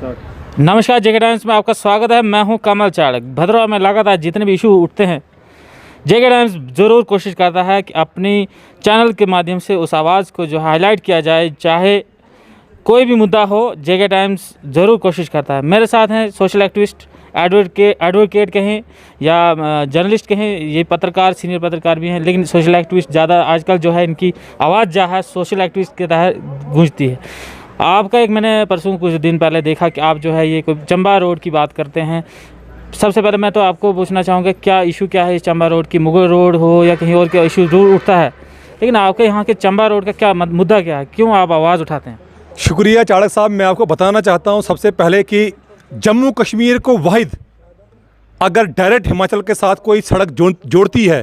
नमस्कार, जेके टाइम्स में आपका स्वागत है। मैं हूं कमल चाड़क। भद्रवाह में लगातार जितने भी इशू उठते हैं, जेके टाइम्स ज़रूर कोशिश करता है कि अपनी चैनल के माध्यम से उस आवाज़ को जो हाईलाइट किया जाए। चाहे कोई भी मुद्दा हो, जेके टाइम्स ज़रूर कोशिश करता है। मेरे साथ हैं सोशल एक्टिविस्ट, एडवोकेट कहें या जर्नलिस्ट कहें, ये पत्रकार, सीनियर पत्रकार भी हैं, लेकिन सोशल एक्टिविस्ट ज़्यादा आजकल जो है इनकी आवाज़ जो है सोशल एक्टिविस्ट के तहत गूंजती है। आपका एक मैंने परसों कुछ दिन पहले देखा कि आप जो है ये कोई चंबा रोड की बात करते हैं। सबसे पहले मैं तो आपको पूछना चाहूँगा, क्या इशू क्या है इस चंबा रोड की? मुगल रोड हो या कहीं और, क्या इशू जरूर उठता है, लेकिन आपके यहाँ के चंबा रोड का क्या मुद्दा क्या है? क्यों आप आवाज़ उठाते हैं? शुक्रिया चाड़क साहब। मैं आपको बताना चाहता हूँ सबसे पहले कि जम्मू कश्मीर को वाहिद अगर डायरेक्ट हिमाचल के साथ कोई सड़क जोड़ती है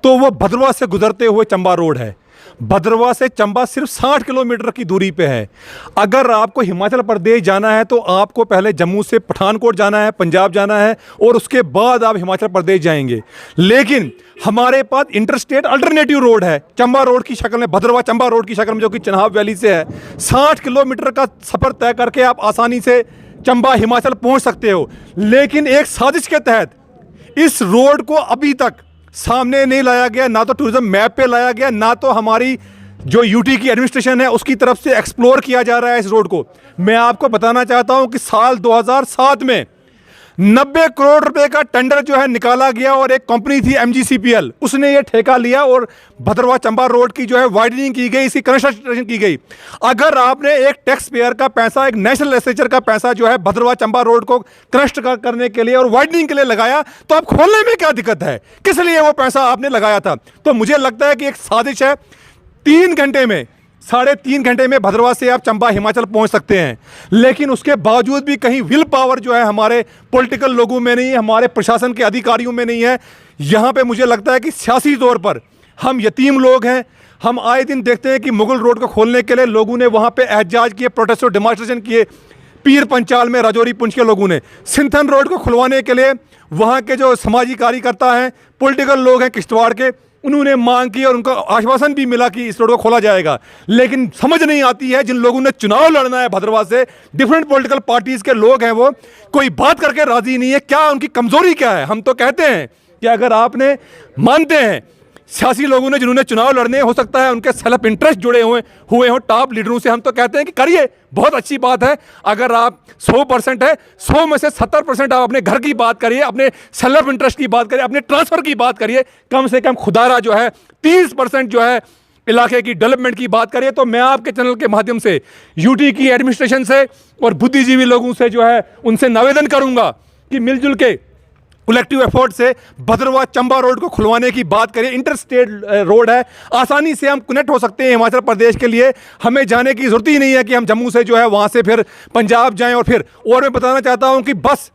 तो वो भद्रवाह से गुजरते हुए चंबा रोड है। भद्रवाह से चंबा सिर्फ 60 किलोमीटर की दूरी पे है। अगर आपको हिमाचल प्रदेश जाना है तो आपको पहले जम्मू से पठानकोट जाना है, पंजाब जाना है, और उसके बाद आप हिमाचल प्रदेश जाएंगे। लेकिन हमारे पास इंटरस्टेट अल्टरनेटिव रोड है चंबा रोड की शक्ल में, भद्रवाह चंबा रोड की शक्ल में, जो कि चिनाब वैली से है। 60 किलोमीटर का सफ़र तय करके आप आसानी से चंबा हिमाचल पहुंच सकते हो। लेकिन एक साजिश के तहत इस रोड को अभी तक सामने नहीं लाया गया, ना तो टूरिज्म मैप पे लाया गया, ना तो हमारी जो यूटी की एडमिनिस्ट्रेशन है उसकी तरफ से एक्सप्लोर किया जा रहा है इस रोड को। मैं आपको बताना चाहता हूं कि साल 2007 में 90 करोड़ रुपए का टेंडर जो है निकाला गया, और एक कंपनी थी MGCPL, उसने ये ठेका लिया और भद्रवाह चंबा रोड की जो है वाइडनिंग की गई, इसकी कंस्ट्रक्शन की गई। अगर आपने एक टैक्स पेयर का पैसा, एक नेशनल लेजिस्लेचर का पैसा जो है भद्रवाह चंबा रोड को कंस्ट्रक्ट करने के लिए और वाइडनिंग के लिए लगाया, तो आप खोलने में क्या दिक्कत है? किस लिए वो पैसा आपने लगाया था? तो मुझे लगता है कि एक साजिश है। 3 घंटे में, 3.5 घंटे में भद्रवाह से आप चंबा हिमाचल पहुंच सकते हैं। लेकिन उसके बावजूद भी कहीं विल पावर जो है हमारे पॉलिटिकल लोगों में नहीं है, हमारे प्रशासन के अधिकारियों में नहीं है। यहाँ पे मुझे लगता है कि सियासी तौर पर हम यतीम लोग हैं। हम आए दिन देखते हैं कि मुगल रोड को खोलने के लिए लोगों ने वहाँ पे एहतजाज किए, प्रोटेस्ट और डेमोन्स्ट्रेशन किए। पीर पंचाल में, राजौरी पुंछ के लोगों ने सिंथन रोड को खुलवाने के लिए वहाँ के जो समाजी कार्यकर्ता हैं, पॉलिटिकल लोग हैं किश्तवाड़ के, उन्होंने मांग की और उनको आश्वासन भी मिला कि इस रोड को खोला जाएगा। लेकिन समझ नहीं आती है, जिन लोगों ने चुनाव लड़ना है भद्रवाह से, डिफरेंट पॉलिटिकल पार्टीज के लोग हैं, वो कोई बात करके राजी नहीं है। क्या उनकी कमजोरी क्या है? हम तो कहते हैं कि अगर आपने मानते हैं सियासी लोगों ने जिन्होंने चुनाव लड़ने, हो सकता है उनके सेल्फ इंटरेस्ट जुड़े हुए हों टॉप लीडरों से, हम तो कहते हैं कि करिए, बहुत अच्छी बात है। अगर आप 100% है, 100 में से 70% आप अपने घर की बात करिए, अपने सेल्फ इंटरेस्ट की बात करिए, अपने ट्रांसफर की बात करिए। कम से कम खुदारा जो है 30% जो है इलाके की डेवलपमेंट की बात करिए। तो मैं आपके चैनल के माध्यम से यूटी की एडमिनिस्ट्रेशन से और बुद्धिजीवी लोगों से जो है उनसे निवेदन करूंगा कि मिलजुल के कलेक्टिव एफर्ट से भद्रवाह चंबा रोड को खुलवाने की बात करें। इंटरस्टेट रोड है, आसानी से हम कनेक्ट हो सकते हैं हिमाचल प्रदेश के लिए। हमें जाने की ज़रूरत ही नहीं है कि हम जम्मू से जो है वहाँ से फिर पंजाब जाएं। और मैं बताना चाहता हूँ कि बस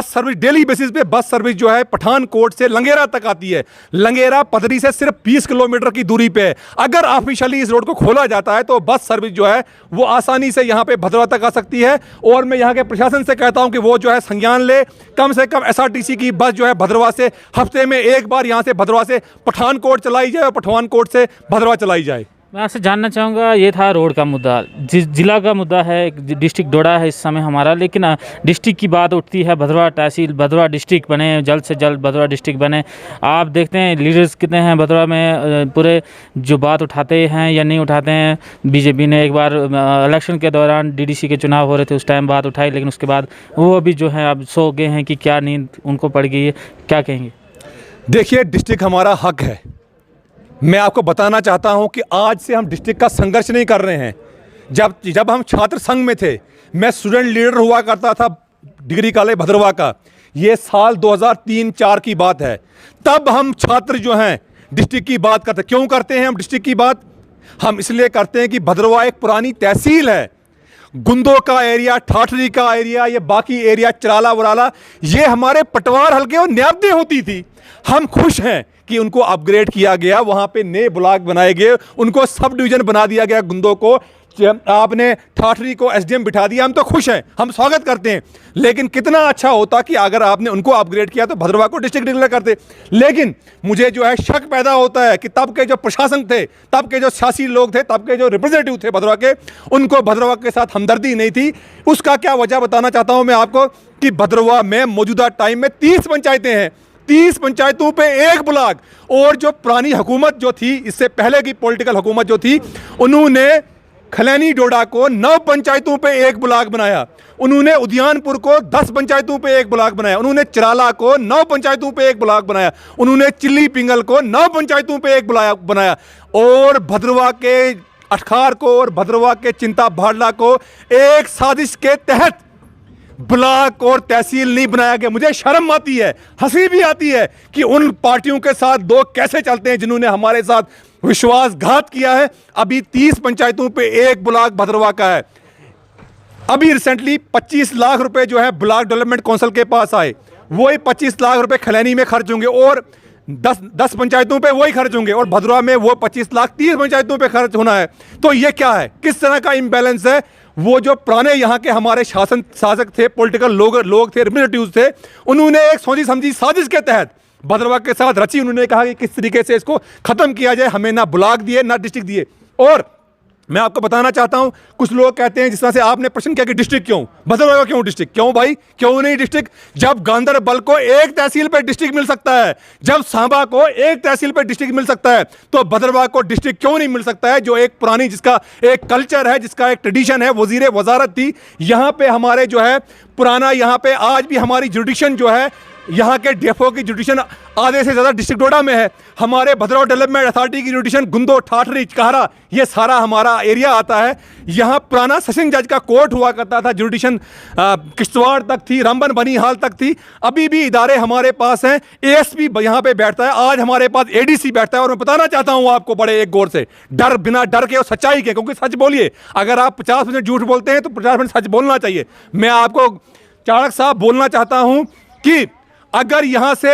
सर्विस, डेली बेसिस पे बस सर्विस जो है पठानकोट से लंगेरा तक आती है। लंगेरा पदरी से सिर्फ 20 किलोमीटर की दूरी पे है। अगर ऑफिशियली इस रोड को खोला जाता है तो बस सर्विस जो है वो आसानी से यहाँ पे भद्रवाह तक आ सकती है। और मैं यहाँ के प्रशासन से कहता हूँ कि वो जो है संज्ञान ले, कम से कम SRTC की बस जो है भद्रवाह से हफ्ते में एक बार यहाँ से भद्रवाह से पठानकोट चलाई जाए और पठानकोट से भद्रवाह चलाई जाए। मैं आपसे जानना चाहूँगा, ये था रोड का मुद्दा, जिला का मुद्दा है, डिस्ट्रिक्ट डोडा है इस समय हमारा, लेकिन डिस्ट्रिक्ट की बात उठती है। भद्रवाह तहसील, भद्रवाह डिस्ट्रिक्ट बने, जल्द से जल्द भद्रवाह डिस्ट्रिक्ट बने। आप देखते हैं लीडर्स कितने हैं भद्रवाह में, पूरे जो बात उठाते हैं या नहीं उठाते हैं। बीजेपी ने एक बार इलेक्शन के दौरान DDC के चुनाव हो रहे थे, उस टाइम बात उठाई, लेकिन उसके बाद वो अभी जो है अब सो गए हैं कि क्या नींद उनको पड़ गई है, क्या कहेंगे? देखिए, डिस्ट्रिक्ट हमारा हक है। मैं आपको बताना चाहता हूं कि आज से हम डिस्ट्रिक्ट का संघर्ष नहीं कर रहे हैं। जब हम छात्र संघ में थे, मैं स्टूडेंट लीडर हुआ करता था डिग्री कॉलेज भद्रवाह का, ये साल 2003-04 की बात है। तब हम छात्र जो हैं डिस्ट्रिक्ट की बात करते। क्यों करते हैं हम डिस्ट्रिक्ट की बात? हम इसलिए करते हैं कि भद्रवाह एक पुरानी तहसील है। गुंदो का एरिया, ठाठरी का एरिया, ये बाकी एरिया, चराला वराला, ये हमारे पटवार हल्के और न्यायदें होती थी। हम खुश हैं कि उनको अपग्रेड किया गया, वहाँ पे नए ब्लॉक बनाए गए, उनको सब डिवीज़न बना दिया गया गुंदो को। आपने ठाठरी को एसडीएम बिठा दिया, हम तो खुश हैं, हम स्वागत करते हैं। लेकिन कितना अच्छा होता कि अगर आपने उनको अपग्रेड किया तो भद्रवाह को डिस्ट्रिक्ट डिक्लेयर करते। लेकिन मुझे जो है शक पैदा होता है कि तब के जो प्रशासन थे, तब के जो शासी लोग थे, तब के जो रिप्रेजेंटेटिव थे भद्रवाह के, उनको भद्रवाह के साथ हमदर्दी नहीं थी। उसका क्या वजह बताना चाहता हूं मैं आपको कि भद्रवाह में मौजूदा टाइम में 30 पंचायतें हैं, 30 पंचायतों पे एक ब्लॉक। और जो पुरानी हुकूमत जो थी, इससे पहले की पॉलिटिकल हुकूमत जो थी, उन्होंने खलैनी डोडा को 9 पंचायतों पे एक ब्लॉक बनाया, उन्होंने उद्यानपुर को 10 पंचायतों पे एक ब्लॉक बनाया, उन्होंने चिराला को 9 पंचायतों पे एक ब्लॉक बनाया, उन्होंने चिल्ली पिंगल को 9 पंचायतों पे एक ब्लॉक बनाया, और भद्रवाह के अटखार को और भद्रवाह के चिंता भाडला को एक साजिश के तहत ब्लॉक और तहसील नहीं बनाया गया। मुझे शर्म आती है, हंसी भी आती है कि उन पार्टियों के साथ लोग कैसे चलते हैं जिन्होंने हमारे साथ विश्वासघात किया है। अभी 30 पंचायतों पे एक ब्लॉक भद्रवाह का है। अभी रिसेंटली 25 लाख रुपए जो है ब्लॉक डेवलपमेंट काउंसिल के पास आए, वही 25 लाख रुपए खलैनी में खर्च होंगे और 10 पंचायतों पे वही खर्च होंगे, और भद्रवाह में वो 25 लाख 30 पंचायतों पे खर्च होना है। तो ये क्या है, किस तरह का इम्बैलेंस है। वो जो पुराने यहाँ के हमारे शासक थे, पॉलिटिकल लोग थे, रिप्रेजेंटेटिव्स थे, उन्होंने एक सोची समझी साजिश के तहत भद्रवाह के साथ रची। उन्होंने कहा कि किस तरीके से इसको खत्म किया जाए, हमें ना ब्लॉक दिए ना डिस्ट्रिक्ट दिए। और मैं आपको बताना चाहता हूं, कुछ लोग कहते हैं, जिस तरह से आपने प्रश्न किया कि डिस्ट्रिक्ट क्यों, भद्रवाह का क्यों डिस्ट्रिक्ट, क्यों भाई, क्यों नहीं डिस्ट्रिक्ट? जब गांधरबल को एक तहसील पे डिस्ट्रिक्ट मिल सकता है, जब सांबा को एक तहसील पे डिस्ट्रिक्ट मिल सकता है, तो भद्रवाह को डिस्ट्रिक्ट क्यों नहीं मिल सकता है, जो एक पुरानी, जिसका एक कल्चर है, जिसका एक ट्रेडिशन है, वजीर वजारत थी यहाँ पे हमारे जो है पुराना, यहाँ पे आज भी हमारी जुडिशन जो है, यहाँ के डेफो की जुडिशन आधे से ज़्यादा डिस्ट्रिक्ट डोडा में है। हमारे भद्रवाह डेवलपमेंट अथॉरिटी की जुडिशन गुंदो, ठाठरी, कहरा, ये सारा हमारा एरिया आता है। यहाँ पुराना सेशन जज का कोर्ट हुआ करता था, जुडिशन किश्तवाड़ तक थी, रामबन बनिहाल तक थी। अभी भी इदारे हमारे पास हैं, एएसपी यहाँ पे बैठता है, आज हमारे पास एडीसी बैठता है। और मैं बताना चाहता हूँ आपको बड़े एक गौर से, डर, बिना डर के और सच्चाई के, क्योंकि सच बोलिए, अगर आप 50% झूठ बोलते हैं तो 50% सच बोलना चाहिए। मैं आपको चाणक साहब बोलना चाहता हूँ कि अगर यहां से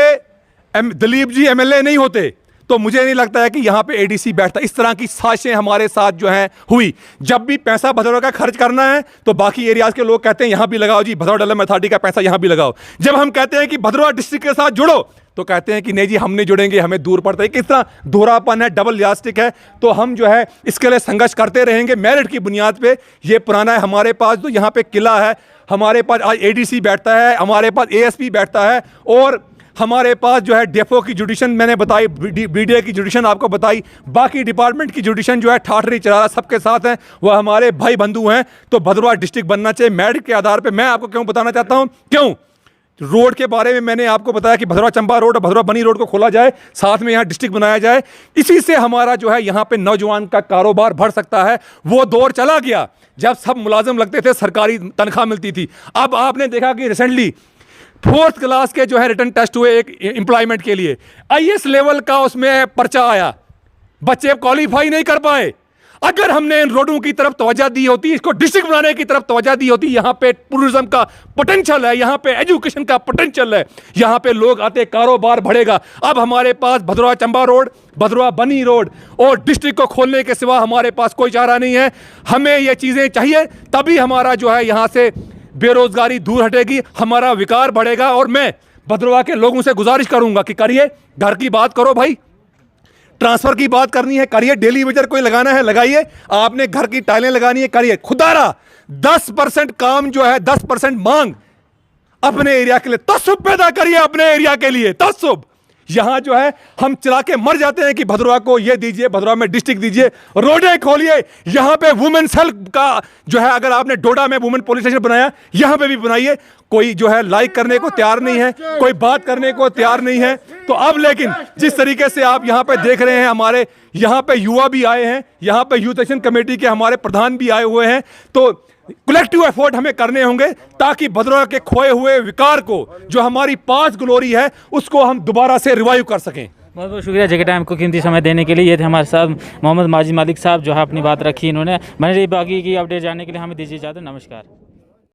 दिलीप जी एमएलए नहीं होते तो मुझे नहीं लगता है कि यहां पे एडीसी बैठता। इस तरह की साजिशें हमारे साथ जो हैं हुई। जब भी पैसा भद्रवाह का खर्च करना है तो बाकी एरियाज के लोग कहते हैं यहां भी लगाओ जी, भद्रवाह डेवलपमेंट अथॉरिटी का पैसा यहां भी लगाओ। जब हम कहते हैं कि भद्रवाह डिस्ट्रिक्ट के साथ जुड़ो तो कहते हैं कि नहीं जी हम नहीं जुड़ेंगे, हमें दूर पड़ता है। किस तरह दोहरापन है, डबल यास्टिक है। तो हम जो है इसके लिए संघर्ष करते रहेंगे मेरिट की बुनियाद पे। ये पुराना है हमारे पास, तो यहाँ पे किला है, हमारे पास आज एडीसी बैठता है, हमारे पास एएसपी बैठता है, और हमारे पास जो है डेफो की जुडिशन मैंने बताई, बीडीए की जुडिशन आपको बताई, बाकी डिपार्टमेंट की जुडिशन जो है ठाठरी, चिराला सबके साथ हैं, वह हमारे भाई बंधु हैं। तो भद्रवाह डिस्ट्रिक्ट बनना चाहिए मेरिट के आधार पे। मैं आपको क्यों बताना चाहता हूं, क्यों रोड के बारे में मैंने आपको बताया कि भद्रवाह चंबा रोड और भद्रवाह बनी रोड को खोला जाए, साथ में यहाँ डिस्ट्रिक्ट बनाया जाए। इसी से हमारा जो है यहाँ पे नौजवान का कारोबार बढ़ सकता है। वो दौर चला गया जब सब मुलाजिम लगते थे, सरकारी तनख्वाह मिलती थी। अब आपने देखा कि रिसेंटली 4th क्लास के जो है रिटर्न टेस्ट हुए एक एम्प्लॉयमेंट के लिए, आईएएस लेवल का उसमें पर्चा आया, बच्चे क्वालिफाई नहीं कर पाए। अगर हमने इन रोडों की तरफ तवज्जो दी होती, इसको डिस्ट्रिक्ट बनाने की तरफ तवज्जो दी होती, यहाँ पे टूरिज्म का पोटेंशियल है, यहाँ पे एजुकेशन का पोटेंशियल है, यहाँ पे लोग आते, कारोबार बढ़ेगा। अब हमारे पास भद्रवाह चंबा रोड, भद्रवाह बनी रोड और डिस्ट्रिक्ट को खोलने के सिवा हमारे पास कोई चारा नहीं है। हमें ये चीज़ें चाहिए, तभी हमारा जो है यहाँ से बेरोजगारी दूर हटेगी, हमारा विकार बढ़ेगा। और मैं भद्रवाह के लोगों से गुजारिश करूंगा कि करिए, घर की बात करो भाई, ट्रांसफर की बात करनी है करिए, डेली वेजर कोई लगाना है लगाइए, आपने घर की टाइलें लगानी है करिए। खुदारा 10% काम जो है, 10% मांग अपने एरिया के लिए, तसुब पैदा करिए अपने एरिया के लिए, तसुब। यहां जो है हम चला के मर जाते हैं कि भद्रवाह को ये दीजिए, भद्रवाह में डिस्ट्रिक्ट दीजिए, रोडें खोलिए। यहां पे वुमेन सेल का जो है, अगर आपने डोडा में वुमेन पुलिस स्टेशन बनाया, यहां पे भी बनाइए। कोई जो है लाइक करने को तैयार नहीं है, कोई बात करने को तैयार नहीं है। तो अब लेकिन जिस तरीके से आप यहाँ पे देख रहे हैं, हमारे यहाँ पे युवा भी आए हैं, यहाँ पे यूथ एक्शन कमेटी के हमारे प्रधान भी आए हुए हैं। तो कलेक्टिव एफर्ट हमें करने होंगे ताकि भद्रवाह के खोए हुए विकार को, जो हमारी पास्ट ग्लोरी है, उसको हम दोबारा से रिवाइव कर सकें। बहुत बहुत शुक्रिया जगह टाइम को कीमती समय देने के लिए। ये थे हमारे साथ मोहम्मद माजिद मालिक साहब, जो है अपनी बात रखी इन्होंने। मैंने बाकी की अपडेट जानने के लिए हमें दीजिए इजाज़त। नमस्कार।